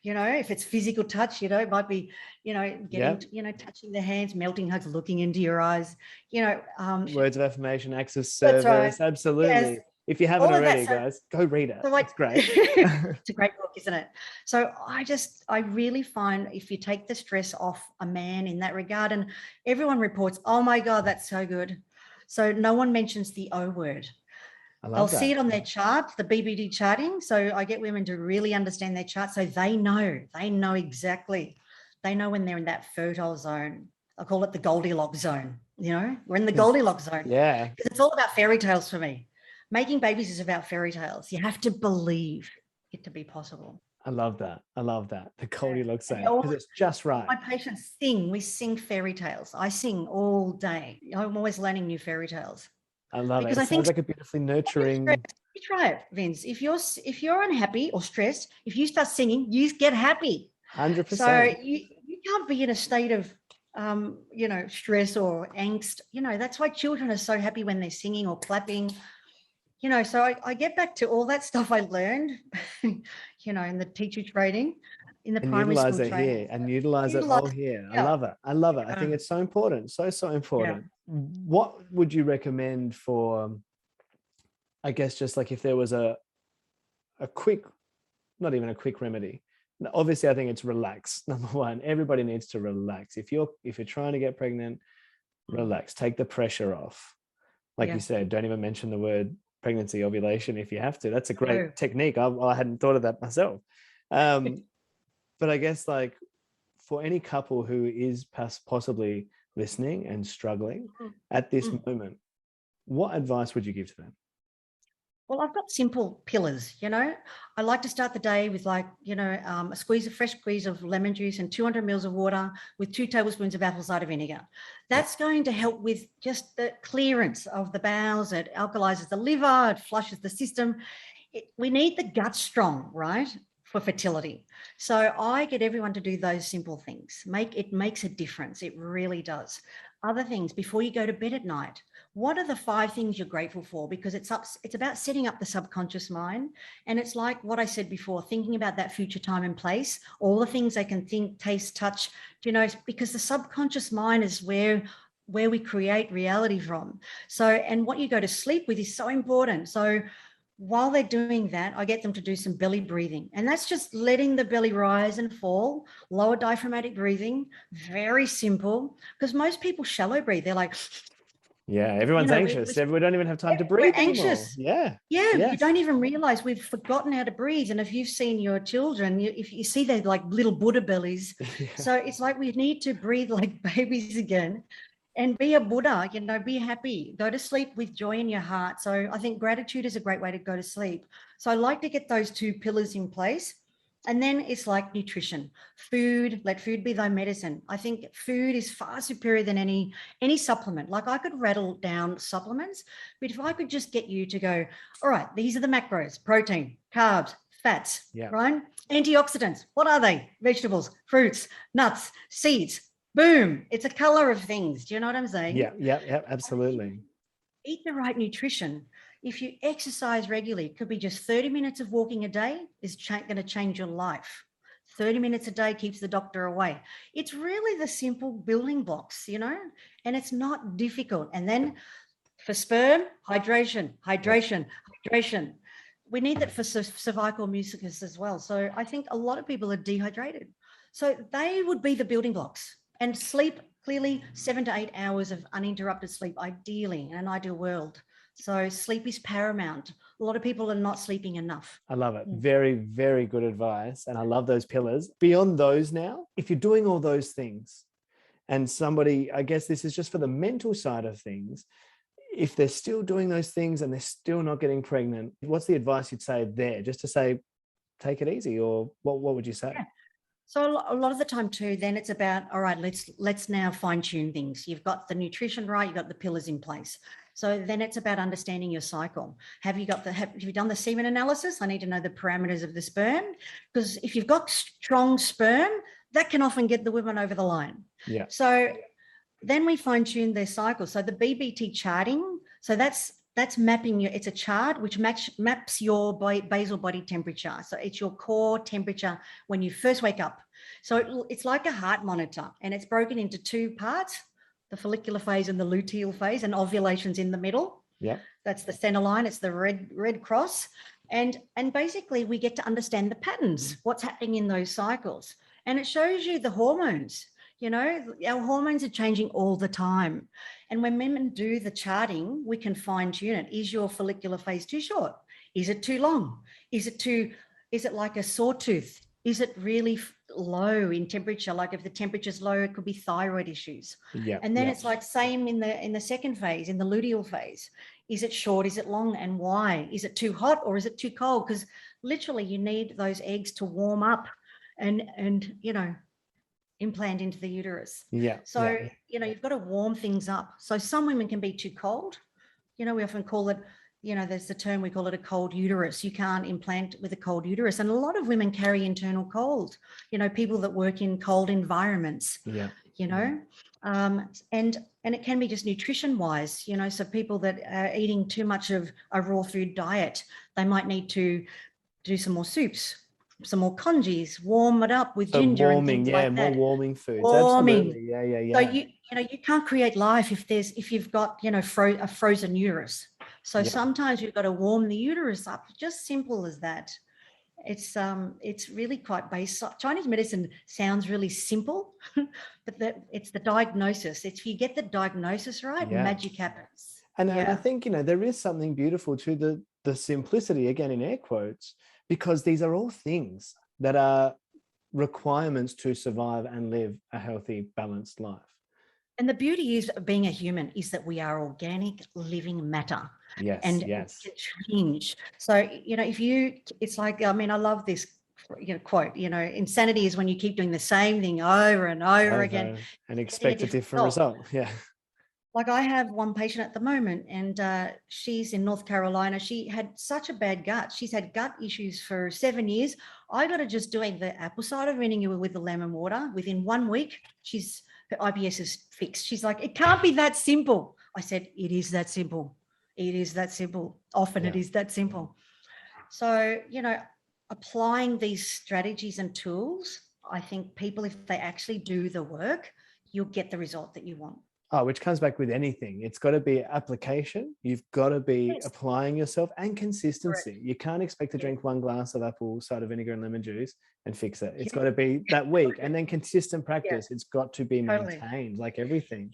If it's physical touch, it might be, getting, touching the hands, melting hugs, looking into your eyes, words of affirmation, acts of service. Right. Absolutely. Yes. If you haven't already, guys, go read it. It's great. It's a great book, isn't it? So I really find, if you take the stress off a man in that regard, and everyone reports, oh my God, that's so good. So no one mentions the O word. They'll see it on their chart, the BBD charting. So I get women to really understand their chart, so they know exactly. They know when they're in that fertile zone. I call it the Goldilocks zone. We're in the Goldilocks zone. Yeah. Because it's all about fairy tales for me. Making babies is about fairy tales. You have to believe it to be possible. I love that. The Goldilocks zone, because it's just right. My patients sing. We sing fairy tales. I sing all day. I'm always learning new fairy tales. I love it. It sounds like a beautifully nurturing. You try it, Vince. If you're unhappy or stressed, if you start singing, you get happy. 100%. So you can't be in a state of stress or angst. That's why children are so happy when they're singing or clapping. So I get back to all that stuff I learned, in the teacher training, in the primary school training. Utilize it all here. Yeah. I love it. I think it's so important. So important. Yeah. What would you recommend for, I guess, just like if there was a quick, not even a quick remedy. Obviously, I think it's relax. Number one, everybody needs to relax. If you're trying to get pregnant, relax. Take the pressure off. Like you said, don't even mention the word pregnancy, ovulation if you have to. That's a great technique. I hadn't thought of that myself. But I guess, like, for any couple who is possibly listening and struggling at this moment, what advice would you give to them? Well, I've got simple pillars, I like to start the day with a fresh squeeze of lemon juice and 200 mils of water with 2 tablespoons of apple cider vinegar. That's going to help with just the clearance of the bowels. It alkalizes the liver, it flushes the system. We need the gut strong, right, for fertility. So I get everyone to do those simple things. It makes a difference. It really does. Other things, before you go to bed at night, what are the 5 things you're grateful for? Because it's about setting up the subconscious mind. And it's like what I said before, thinking about that future time and place, all the things they can think, taste, touch, because the subconscious mind is where we create reality from. So, and what you go to sleep with is so important. So while they're doing that, I get them to do some belly breathing. And that's just letting the belly rise and fall, lower diaphragmatic breathing, very simple. Because most people shallow breathe. They're like... Yeah, everyone's anxious. We don't even have time to breathe anxious. Anymore. Yeah. Yes. You don't even realize we've forgotten how to breathe. And if you've seen your children, if you see they're like little Buddha bellies. So it's like we need to breathe like babies again. And be a Buddha, be happy, go to sleep with joy in your heart. So I think gratitude is a great way to go to sleep. So I like to get those 2 pillars in place. And then it's like nutrition, food, let food be thy medicine. I think food is far superior than any supplement. Like I could rattle down supplements, but if I could just get you to go, all right, these are the macros: protein, carbs, fats, Yeah. right? Antioxidants, what are they? Vegetables, fruits, nuts, seeds. Boom. It's a color of things. Do you know what I'm saying? Yeah, absolutely. Eat the right nutrition. If you exercise regularly, it could be just 30 minutes of walking a day is going to change your life. 30 minutes a day keeps the doctor away. It's really the simple building blocks, you know, and it's not difficult. And then for sperm, hydration. We need that for cervical mucus as well. So I think a lot of people are dehydrated. So they would be the building blocks. And sleep, clearly 7 to 8 hours of uninterrupted sleep, ideally, in an ideal world. So sleep is paramount. A lot of people are not sleeping enough. I love it. Very, very good advice. And I love those pillars. Beyond those now, if you're doing all those things and somebody, I guess this is just for the mental side of things, if they're still doing those things and they're still not getting pregnant, what's the advice you'd say there? Just to say, take it easy, or what would you say? Yeah. So a lot of the time too, then it's about, all right, let's now fine tune things. You've got the nutrition right, you've got the pillars in place. So then it's about understanding your cycle. Have you done the semen analysis? I need to know the parameters of the sperm, because if you've got strong sperm, that can often get the women over the line. Yeah. So then we fine tune their cycle. So the BBT charting, so that's mapping it's a chart which maps your basal body temperature. So it's your core temperature when you first wake up. So it's like a heart monitor, and it's broken into 2 parts, the follicular phase and the luteal phase, and ovulation's in the middle. Yeah. That's the center line. It's the red cross. And basically we get to understand the patterns, what's happening in those cycles. And it shows you the hormones. You know, our hormones are changing all the time. And when women do the charting, we can fine tune it. Is your follicular phase too short? Is it too long? Is it like a sawtooth? Is it really low in temperature? Like if the temperature's low, it could be thyroid issues. Yeah. And then it's like same in the second phase, in the luteal phase. Is it short? Is it long? And why? Is it too hot or is it too cold? Because literally you need those eggs to warm up and you know, implant into the uterus. Yeah. So, you know, you've got to warm things up. So some women can be too cold. You know, we often call it, you know, there's the term, we call it a cold uterus. You can't implant with a cold uterus. And a lot of women carry internal cold, you know, people that work in cold environments, you know, and it can be just nutrition wise, you know, so people that are eating too much of a raw food diet, they might need to do some more soups, some more congees, warm it up with ginger warming, and things like that. more warming foods. Warming. Absolutely. Yeah. So you can't create life if you've got, you know, a frozen uterus. So sometimes you've got to warm the uterus up. Just simple as that. It's really quite basic. Chinese medicine sounds really simple, but it's the diagnosis. If you get the diagnosis right, magic happens. And I think, you know, there is something beautiful to the simplicity, again in air quotes, because these are all things that are requirements to survive and live a healthy, balanced life. And the beauty is being a human is that we are organic living matter. Yes. And it can change. So, you know, it's like, I mean, I love this, you know, quote, you know, insanity is when you keep doing the same thing over and over again. And expect a different result. Yeah. Like I have one patient at the moment, and she's in North Carolina. She had such a bad gut. She's had gut issues for 7 years. I got her just doing the apple cider vinegar with the lemon water. Within 1 week, her IBS is fixed. She's like, it can't be that simple. I said, it is that simple. It is that simple. Often it is that simple. So, you know, applying these strategies and tools, I think people, if they actually do the work, you'll get the result that you want. Which comes back with anything. It's got to be application. You've got to be applying yourself, and consistency. Correct. You can't expect to drink 1 glass of apple cider vinegar and lemon juice and fix it. It's got to be that week, and then consistent practice. It's got to be maintained, like everything.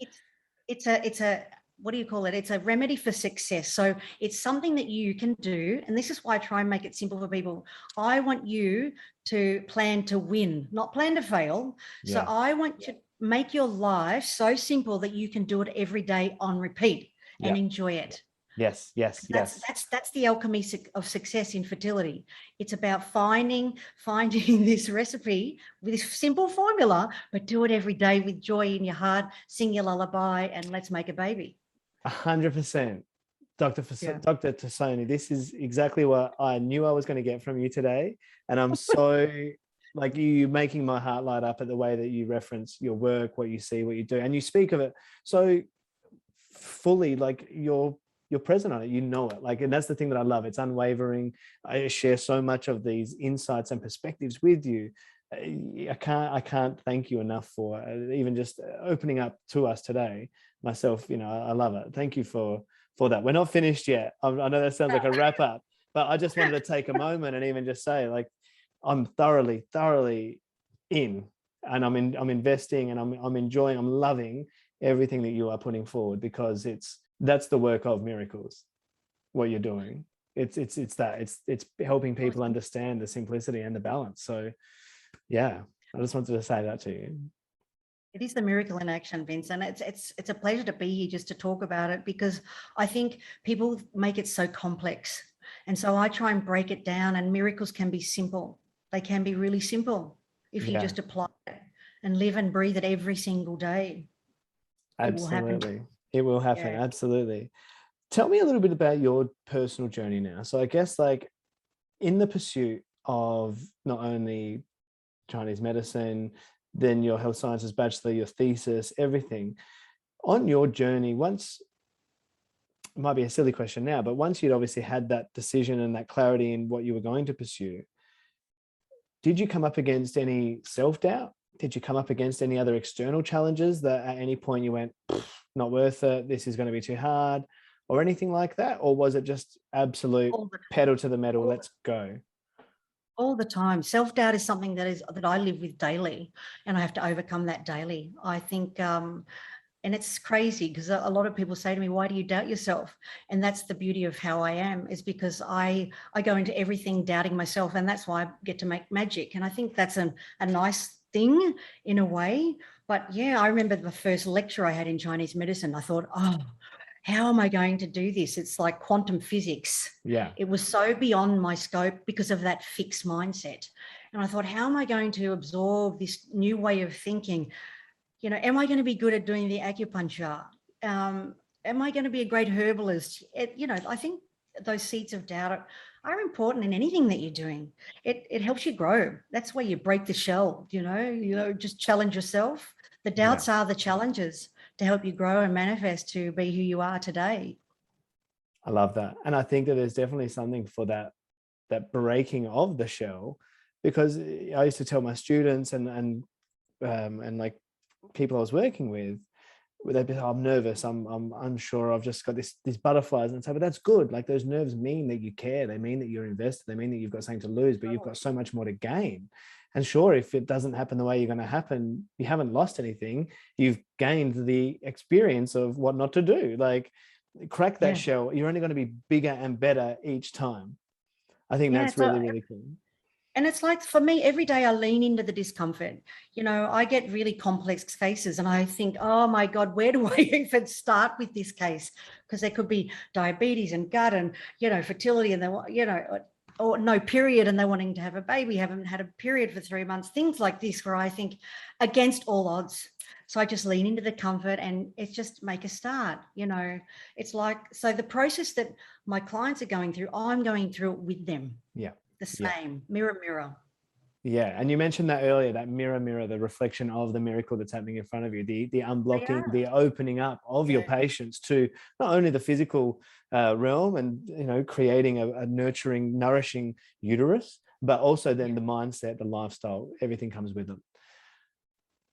It's a what do you call it? It's a remedy for success. So it's something that you can do. And this is why I try and make it simple for people. I want you to plan to win, not plan to fail. So I want to make your life so simple that you can do it every day on repeat and enjoy it. Yes, yes, yes. That's the alchemy of success in fertility. It's about finding this recipe with this simple formula, but do it every day with joy in your heart, sing your lullaby, and let's make a baby. 100%. Dr. Tassoni, this is exactly what I knew I was going to get from you today. And I'm so like you making my heart light up at the way that you reference your work, what you see, what you do. And you speak of it so fully, like you're present on it, you know it. Like, and that's the thing that I love. It's unwavering. I share so much of these insights and perspectives with you. I can't thank you enough for even just opening up to us today. Myself, I love it. Thank you for that. We're not finished yet. I know that sounds like a wrap up, but I just wanted to take a moment and even just say, like, I'm thoroughly in, and I'm investing, and I'm enjoying, I'm loving everything that you are putting forward, because that's the work of miracles, what you're doing. It's helping people understand the simplicity and the balance. So yeah, I just wanted to say that to you. It is the miracle in action, Vince, and it's a pleasure to be here just to talk about it, because I think people make it so complex, and so I try and break it down. And miracles can be simple. They can be really simple if you just apply it and live and breathe it every single day. Absolutely, it will happen. Yeah. Absolutely. Tell me a little bit about your personal journey now. So I guess, like, in the pursuit of not only Chinese medicine, then your health sciences bachelor, your thesis, everything on your journey, once, it might be a silly question now, but once you'd obviously had that decision and that clarity in what you were going to pursue, did you come up against any self-doubt? Did you come up against any other external challenges that at any point you went, not worth it, this is going to be too hard, or anything like that? Or was it just absolute pedal to the metal, let's go? All the time. Self-doubt is something that I live with daily, and I have to overcome that daily. I think, and it's crazy because a lot of people say to me, why do you doubt yourself? And that's the beauty of how I am, is because I go into everything doubting myself, and that's why I get to make magic. And I think that's a nice thing in a way. But yeah, I remember the first lecture I had in Chinese medicine. I thought, oh, how am I going to do this? It's like quantum physics. Yeah. It was so beyond my scope because of that fixed mindset. And I thought, how am I going to absorb this new way of thinking? Am I going to be good at doing the acupuncture? Am I going to be a great herbalist? I think those seeds of doubt are important in anything that you're doing. It helps you grow. That's where you break the shell, just challenge yourself. The doubts are the challenges to help you grow and manifest to be who you are today. I love that. And I think that there's definitely something for that breaking of the shell, because I used to tell my students and like people I was working with, they'd be, oh, I'm nervous, I'm unsure, I've just got these butterflies, and so, but that's good. Like, those nerves mean that you care, they mean that you're invested, they mean that you've got something to lose, but you've got so much more to gain. And sure, if it doesn't happen the way you're going to happen, you haven't lost anything, you've gained the experience of what not to do. Like, crack that shell, you're only going to be bigger and better each time. I think that's really cool. And it's like, for me, every day I lean into the discomfort. I get really complex cases and I think, oh my God, where do I even start with this case? Because there could be diabetes and gut and, fertility, and or no period, and they're wanting to have a baby, haven't had a period for 3 months, things like this, where I think against all odds. So I just lean into the comfort and it's just make a start. It's like, so the process that my clients are going through, I'm going through it with them. Yeah. The same. Mirror, mirror. Yeah. And you mentioned that earlier, that mirror, mirror, the reflection of the miracle that's happening in front of you, the unblocking, the opening up of your patients to not only the physical realm and, creating a nurturing, nourishing uterus, but also then the mindset, the lifestyle, everything comes with them.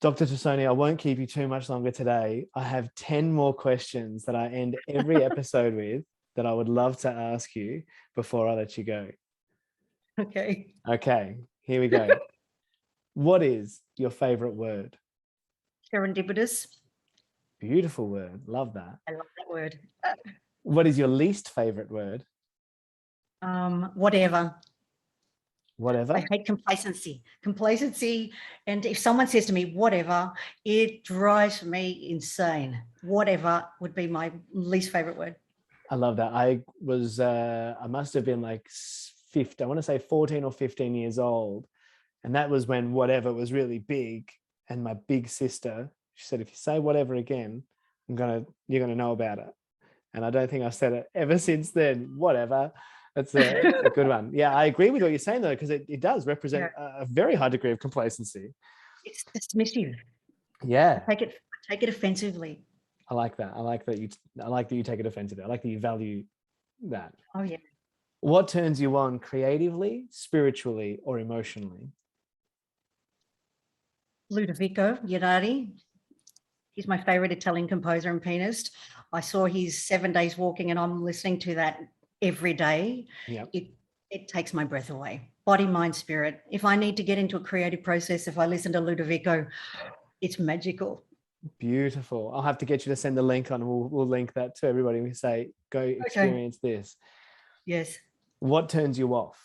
Dr. Tassoni, I won't keep you too much longer today. I have 10 more questions that I end every episode with that I would love to ask you before I let you go. Okay, here we go. What is your favorite word? Serendipitous. Beautiful word. Love that. I love that word. What is your least favorite word? Whatever. Whatever? I hate complacency. And if someone says to me, whatever, it drives me insane. Whatever would be my least favorite word. I love that. I must have been like 50, I want to say 14 or 15 years old. And that was when whatever was really big. And my big sister, she said, if you say whatever again, you're gonna know about it. And I don't think I've said it ever since then. Whatever. That's a good one. Yeah, I agree with what you're saying though, because it does represent a very high degree of complacency. It's dismissive. Yeah. I take it offensively. I like that. I like that you take it offensively. I like that you value that. Oh yeah. What turns you on creatively, spiritually, or emotionally? Ludovico Iannardi. He's my favorite Italian composer and pianist. I saw his 7 Days Walking, and I'm listening to that every day. Yeah. It takes my breath away. Body, mind, spirit. If I need to get into a creative process, if I listen to Ludovico, it's magical. Beautiful. I'll have to get you to send the link on. We'll link that to everybody. We say, go experience this. Yes. What turns you off?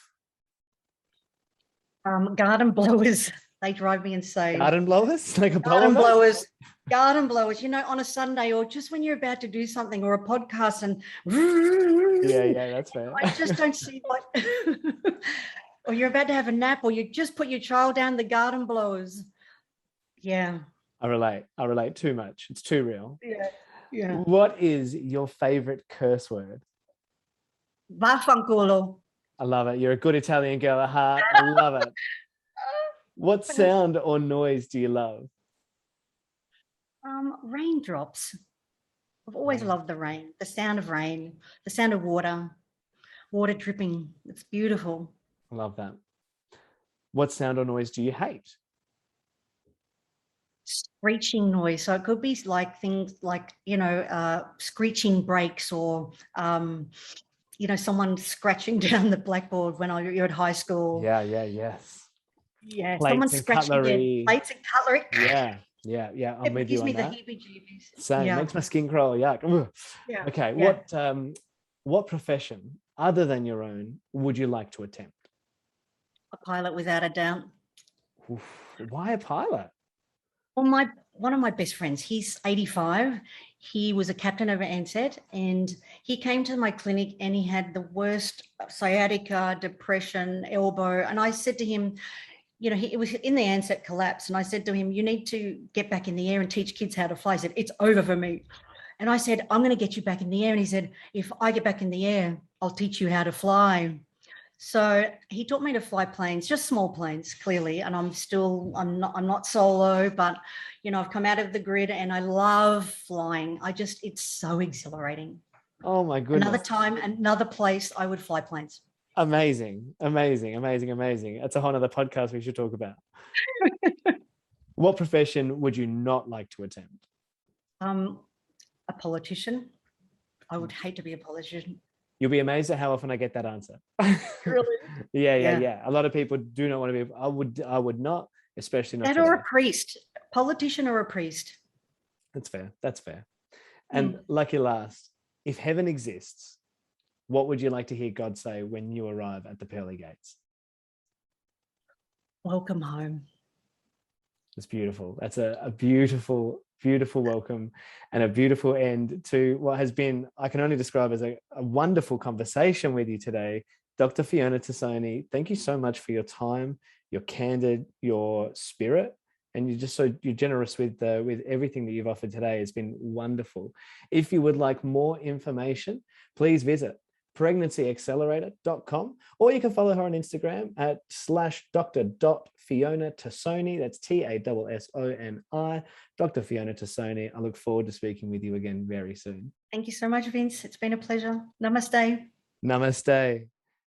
Garden blowers. They drive me insane. Garden blowers? Like a garden blowers. Garden blowers, on a Sunday, or just when you're about to do something, or a podcast, and yeah, that's fair. I just don't see what or you're about to have a nap, or you just put your child down, the garden blowers. Yeah. I relate too much. It's too real. Yeah. What is your favorite curse word? Vaffanculo. I love it. You're a good Italian girl at heart. I love it. What sound or noise do you love? Raindrops. I've always loved the rain, the sound of rain, the sound of water dripping. It's beautiful. I love that. What sound or noise do you hate? Screeching noise. So it could be like things like, screeching brakes, or, someone scratching down the blackboard when you're at high school. Yes. Yeah, plates someone scratching cutlery. Plates and cutlery. Yeah. I'm with you on that. It gives me the heebie-jeebies. Same. Makes my skin crawl. Yuck. Yeah. Okay. Yeah. What profession other than your own would you like to attempt? A pilot, without a doubt. Oof. Why a pilot? Well, one of my best friends, he's 85. He was a captain over Ansett, and he came to my clinic and he had the worst sciatica, depression, elbow. And I said to him, it was in the Ansett collapse. And I said to him, you need to get back in the air and teach kids how to fly. He said, it's over for me. And I said, I'm going to get you back in the air. And he said, if I get back in the air, I'll teach you how to fly. So he taught me to fly planes, just small planes, clearly. And I'm not solo, but, I've come out of the grid and I love flying. It's so exhilarating. Oh my goodness. Another time, another place, I would fly planes. Amazing. That's a whole other podcast we should talk about. What profession would you not like to attempt? A politician. I would hate to be a politician. You'll be amazed at how often I get that answer. Really? Yeah. A lot of people do not want to be. I would not, especially not. That or a priest, politician or a priest. That's fair. And lucky last, if heaven exists, what would you like to hear God say when you arrive at the pearly gates? Welcome home. It's beautiful. That's a beautiful welcome and a beautiful end to what has been, I can only describe as a wonderful conversation with you today. Dr. Fiona Tassoni, thank you so much for your time, your candid, your spirit, and you're generous with everything that you've offered today. It's been wonderful. If you would like more information, please visit pregnancyaccelerator.com, or you can follow her on Instagram at /Dr. Tassoni. That's TASSONI, Dr. Fiona Tassoni. I look forward to speaking with you again very soon. Thank you so much, Vince. It's been a pleasure. Namaste. Namaste.